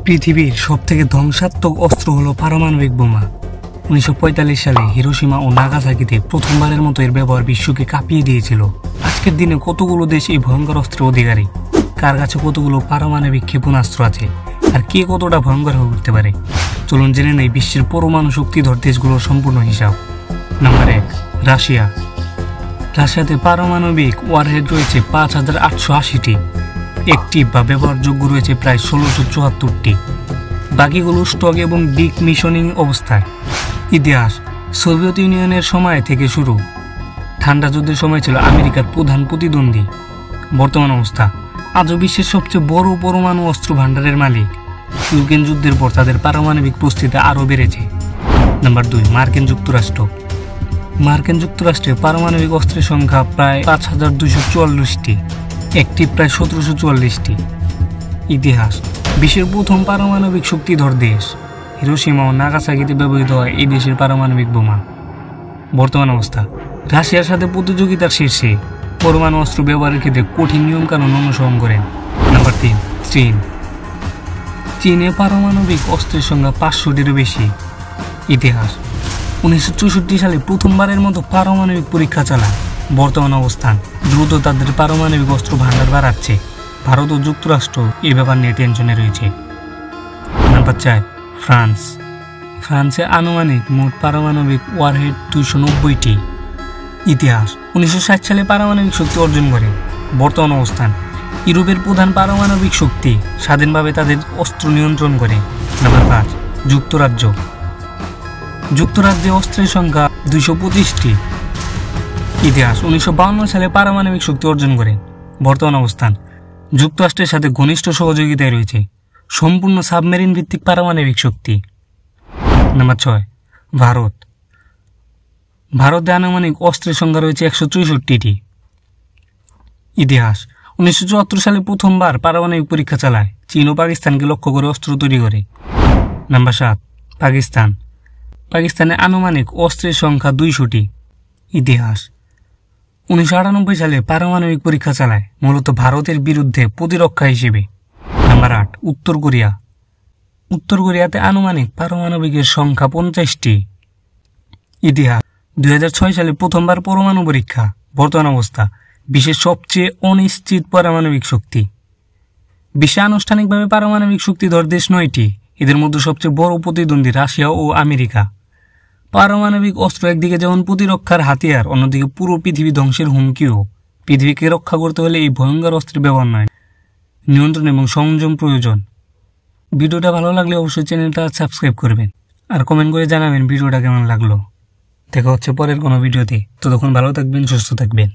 পৃথিবীর সবথেকে ধ্বংসাত্মক অস্ত্র হলো পারমাণবিক বোমা। 1945 সালে হিরোশিমা ও নাগাসাকিতে প্রথমবারের মতো এর ব্যবহার বিশ্বকে কাঁপিয়ে দিয়েছিল। আজকের দিনে কতগুলো দেশ এই ভয়ঙ্কর অস্ত্রের অধিকারী, কার কাছে কতগুলো পারমাণবিক ক্ষেপণাস্ত্র আছে, আর কে কতটা ভয়ঙ্কর হয়ে উঠতে পারে, চলুন জেনে নেই বিশ্বের পরমাণু শক্তিধর দেশগুলোর সম্পূর্ণ হিসাব। Number 1, Russia. রাশিয়াতে পারমাণবিক ওয়ারহেড রয়েছে 5880টি, অ্যাক্টিভ বা ব্যবহারযোগ্য রয়েছে প্রায় 1674টি, বাকিগুলো স্টক এবং ডিকমিশনিং অবস্থায়। ইতিহাস: সোভিয়েত ইউনিয়নের সময় থেকে শুরু, ঠান্ডা যুদ্ধের সময় ছিল আমেরিকার প্রধান প্রতিদ্বন্দ্বী। বর্তমান অবস্থা: আজও বিশ্বের সবচেয়ে বড় পরমাণু অস্ত্র ভাণ্ডারের মালিক। ইউক্রেন যুদ্ধের পর তাদের পারমাণবিক প্রস্তুতি আরও বেড়েছে। নাম্বার 2, মার্কিন যুক্তরাষ্ট্র। মার্কিন যুক্তরাষ্ট্রে পারমাণবিক অস্ত্রের সংখ্যা প্রায় 5244টি, অ্যাক্টিভ প্রায় 1744টি। ইতিহাস: বিশ্বের প্রথম পারমাণবিক শক্তিধর দেশ। হিরোশিমা ও নাগাসাকিতে ব্যবহৃত হয় এই দেশের পারমাণবিক বোমা। বর্তমান অবস্থা: রাশিয়ার সাথে প্রতিযোগিতার শীর্ষে, পরমাণু অস্ত্র ব্যবহারের ক্ষেত্রে কঠিন নিয়মকানুন অনুসরণ করেন। নাম্বার 3, চীন। চীনে পারমাণবিক অস্ত্রের সংখ্যা 500টিরও বেশি। ইতিহাস: 1964 সালে প্রথমবারের মতো পারমাণবিক পরীক্ষা চালায়। বর্তমান অবস্থান: দ্রুত তাদের পারমাণবিক অস্ত্র ভাণ্ডার বাড়াচ্ছে। ভারত ও যুক্তরাষ্ট্র এই ব্যাপার নিয়ে টেনশনে রয়েছে। Number 4, France. ফ্রান্সে আনুমানিক মোট পারমাণবিক ওয়ারহেড 290টি। ইতিহাস: 1960 সালে পারমাণবিক শক্তি অর্জন করে। বর্তমান অবস্থান: ইউরোপের প্রধান পারমাণবিক শক্তি স্বাধীনভাবে তাদের অস্ত্র নিয়ন্ত্রণ করে। নাম্বার 5, যুক্তরাজ্য। যুক্তরাজ্যে অস্ত্রের সংখ্যা 225টি। ইতিহাস: 1952 সালে পারমাণবিক শক্তি অর্জন করে। বর্তমান অবস্থান: যুক্তরাষ্ট্রের সাথে ঘনিষ্ঠ সহযোগিতায় রয়েছে। সম্পূর্ণ সাবমেরিন ভিত্তিক পারমাণবিক শক্তি। নাম্বার 6, ভারত। ভারতে আনুমানিক অস্ত্রের সংখ্যা রয়েছে 164টি। ইতিহাস: 1974 সালে প্রথমবার পারমাণবিক পরীক্ষা চালায়। চীন ও পাকিস্তানকে লক্ষ্য করে অস্ত্র তৈরি করে। নাম্বার 7, পাকিস্তান। পাকিস্তানে আনুমানিক অস্ত্রের সংখ্যা 200টি। ইতিহাস: 1998 সালে পারমাণবিক পরীক্ষা চালায়, মূলত ভারতের বিরুদ্ধে প্রতিরক্ষা হিসেবে। নাম্বার 8, উত্তর কোরিয়া। উত্তর কোরিয়াতে আনুমানিক পারমাণবিকের সংখ্যা 50টি। ইতিহাস: 2006 সালে প্রথমবার পরমাণু পরীক্ষা। বর্তমান অবস্থা: বিশ্বের সবচেয়ে অনিশ্চিত পারমাণবিক শক্তি। বিশ্বে আনুষ্ঠানিকভাবে পারমাণবিক শক্তিধর দেশ 9টি। এদের মধ্যে সবচেয়ে বড় প্রতিদ্বন্দ্বী রাশিয়া ও আমেরিকা। পারমাণবিক অস্ত্র একদিকে যেমন প্রতিরক্ষার হাতিয়ার, অন্যদিকে পুরো পৃথিবী ধ্বংসের হুমকিও। পৃথিবীকে রক্ষা করতে হলে এই ভয়ঙ্কর অস্ত্রের ব্যবহার নয়, নিয়ন্ত্রণ এবং সংযম প্রয়োজন। ভিডিওটা ভালো লাগলে অবশ্যই চ্যানেলটা সাবস্ক্রাইব করবেন আর কমেন্ট করে জানাবেন ভিডিওটা কেমন লাগলো। দেখা হচ্ছে পরের কোনো ভিডিওতে। ততক্ষণ ভালো থাকবেন, সুস্থ থাকবেন।